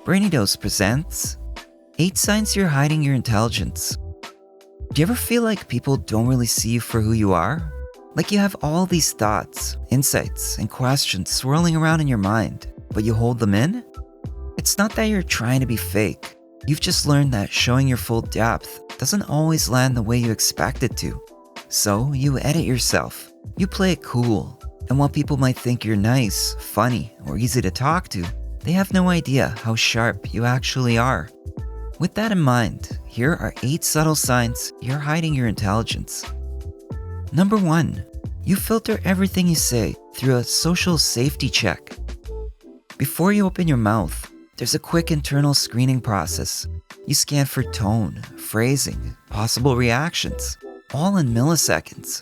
Brainy Dose presents 8 Signs You're Hiding Your Intelligence. Do you ever feel like people don't really see you for who you are? Like you have all these thoughts, insights, and questions swirling around in your mind, but you hold them in? It's not that you're trying to be fake. You've just learned that showing your full depth doesn't always land the way you expect it to. So you edit yourself. You play it cool. And while people might think you're nice, funny, or easy to talk to, they have no idea how sharp you actually are. With that in mind, here are 8 subtle signs you're hiding your intelligence. Number 1, you filter everything you say through a social safety check. Before you open your mouth, there's a quick internal screening process. You scan for tone, phrasing, possible reactions, all in milliseconds.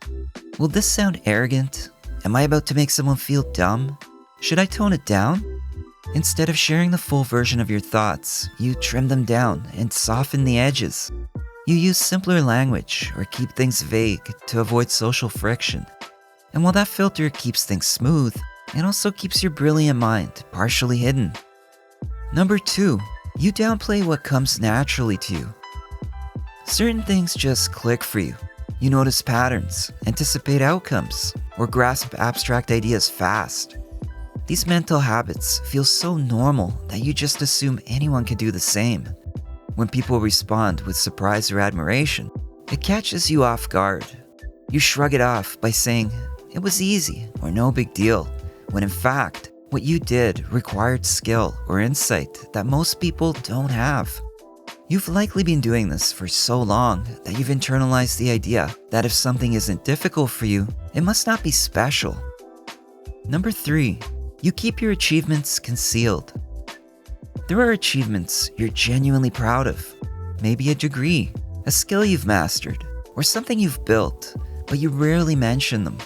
Will this sound arrogant? Am I about to make someone feel dumb? Should I tone it down? Instead of sharing the full version of your thoughts, you trim them down and soften the edges. You use simpler language or keep things vague to avoid social friction. And while that filter keeps things smooth, it also keeps your brilliant mind partially hidden. Number 2, you downplay what comes naturally to you. Certain things just click for you. You notice patterns, anticipate outcomes, or grasp abstract ideas fast. These mental habits feel so normal that you just assume anyone can do the same. When people respond with surprise or admiration, it catches you off guard. You shrug it off by saying, "It was easy," or "no big deal," when in fact, what you did required skill or insight that most people don't have. You've likely been doing this for so long that you've internalized the idea that if something isn't difficult for you, it must not be special. Number 3, you keep your achievements concealed. There are achievements you're genuinely proud of. Maybe a degree, a skill you've mastered, or something you've built, but you rarely mention them.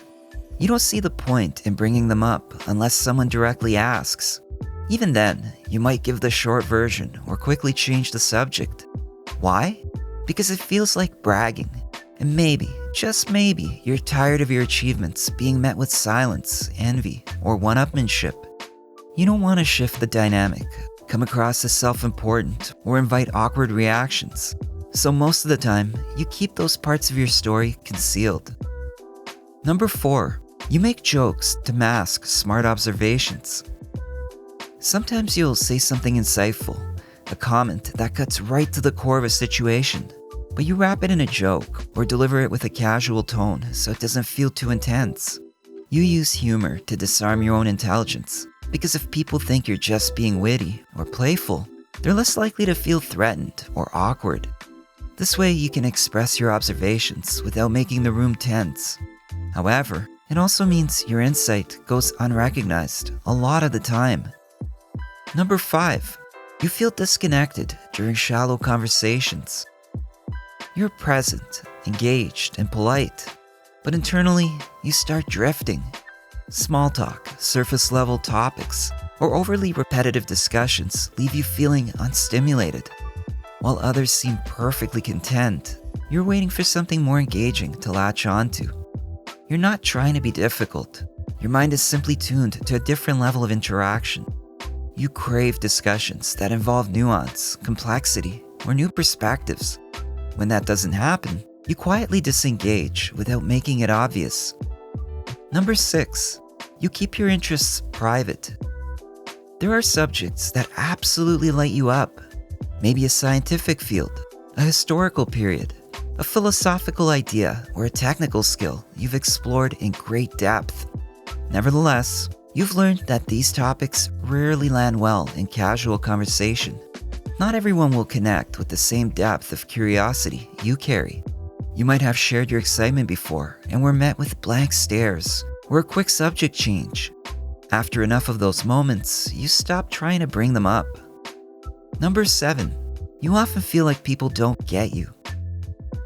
You don't see the point in bringing them up unless someone directly asks. Even then, you might give the short version or quickly change the subject. Why? Because it feels like bragging. And maybe, just maybe, you're tired of your achievements being met with silence, envy, or one-upmanship. You don't want to shift the dynamic, come across as self-important, or invite awkward reactions. So most of the time, you keep those parts of your story concealed. Number 4, you make jokes to mask smart observations. Sometimes you'll say something insightful, a comment that cuts right to the core of a situation, but you wrap it in a joke or deliver it with a casual tone so it doesn't feel too intense. You use humor to disarm your own intelligence, because if people think you're just being witty or playful, they're less likely to feel threatened or awkward. This way you can express your observations without making the room tense. However, it also means your insight goes unrecognized a lot of the time. Number 5, you feel disconnected during shallow conversations. You're present, engaged, and polite, but internally, you start drifting. Small talk, surface-level topics, or overly repetitive discussions leave you feeling unstimulated. While others seem perfectly content, you're waiting for something more engaging to latch onto. You're not trying to be difficult. Your mind is simply tuned to a different level of interaction. You crave discussions that involve nuance, complexity, or new perspectives. When that doesn't happen, you quietly disengage without making it obvious. Number 6, you keep your interests private. There are subjects that absolutely light you up. Maybe a scientific field, a historical period, a philosophical idea, or a technical skill you've explored in great depth. Nevertheless, you've learned that these topics rarely land well in casual conversation. Not everyone will connect with the same depth of curiosity you carry. You might have shared your excitement before and were met with blank stares or a quick subject change. After enough of those moments, you stop trying to bring them up. Number 7, you often feel like people don't get you.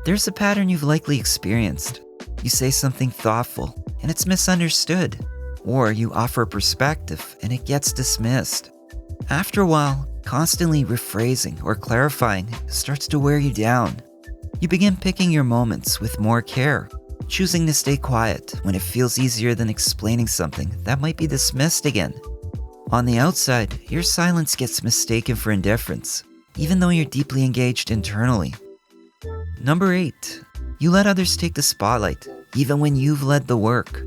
There's a pattern you've likely experienced. You say something thoughtful and it's misunderstood. Or you offer a perspective and it gets dismissed. After a while, constantly rephrasing or clarifying starts to wear you down. You begin picking your moments with more care, choosing to stay quiet when it feels easier than explaining something that might be dismissed again. On the outside, your silence gets mistaken for indifference, even though you're deeply engaged internally. Number 8. You let others take the spotlight, even when you've led the work.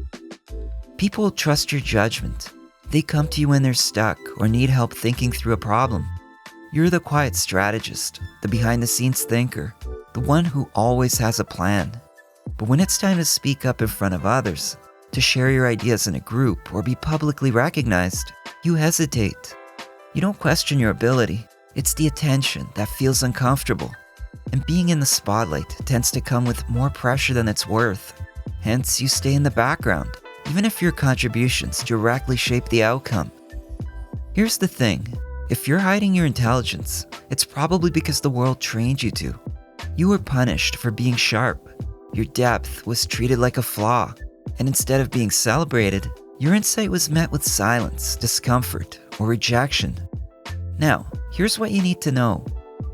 People trust your judgment. They come to you when they're stuck or need help thinking through a problem. You're the quiet strategist, the behind-the-scenes thinker, the one who always has a plan. But when it's time to speak up in front of others, to share your ideas in a group or be publicly recognized, you hesitate. You don't question your ability. It's the attention that feels uncomfortable. And being in the spotlight tends to come with more pressure than it's worth. Hence, you stay in the background, even if your contributions directly shape the outcome. Here's the thing. If you're hiding your intelligence, it's probably because the world trained you to. You were punished for being sharp. Your depth was treated like a flaw. And instead of being celebrated, your insight was met with silence, discomfort, or rejection. Now, here's what you need to know.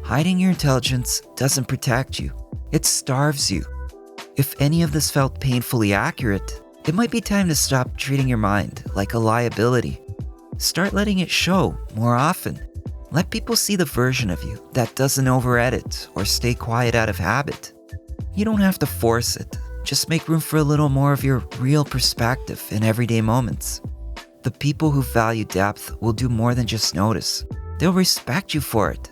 Hiding your intelligence doesn't protect you. It starves you. If any of this felt painfully accurate, it might be time to stop treating your mind like a liability. Start letting it show more often. Let people see the version of you that doesn't over-edit or stay quiet out of habit. You don't have to force it. Just make room for a little more of your real perspective in everyday moments. The people who value depth will do more than just notice. They'll respect you for it.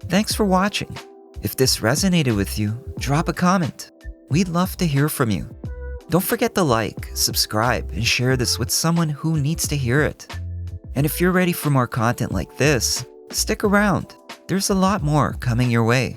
Thanks for watching. If this resonated with you, drop a comment. We'd love to hear from you. Don't forget to like, subscribe, and share this with someone who needs to hear it. And if you're ready for more content like this, stick around. There's a lot more coming your way.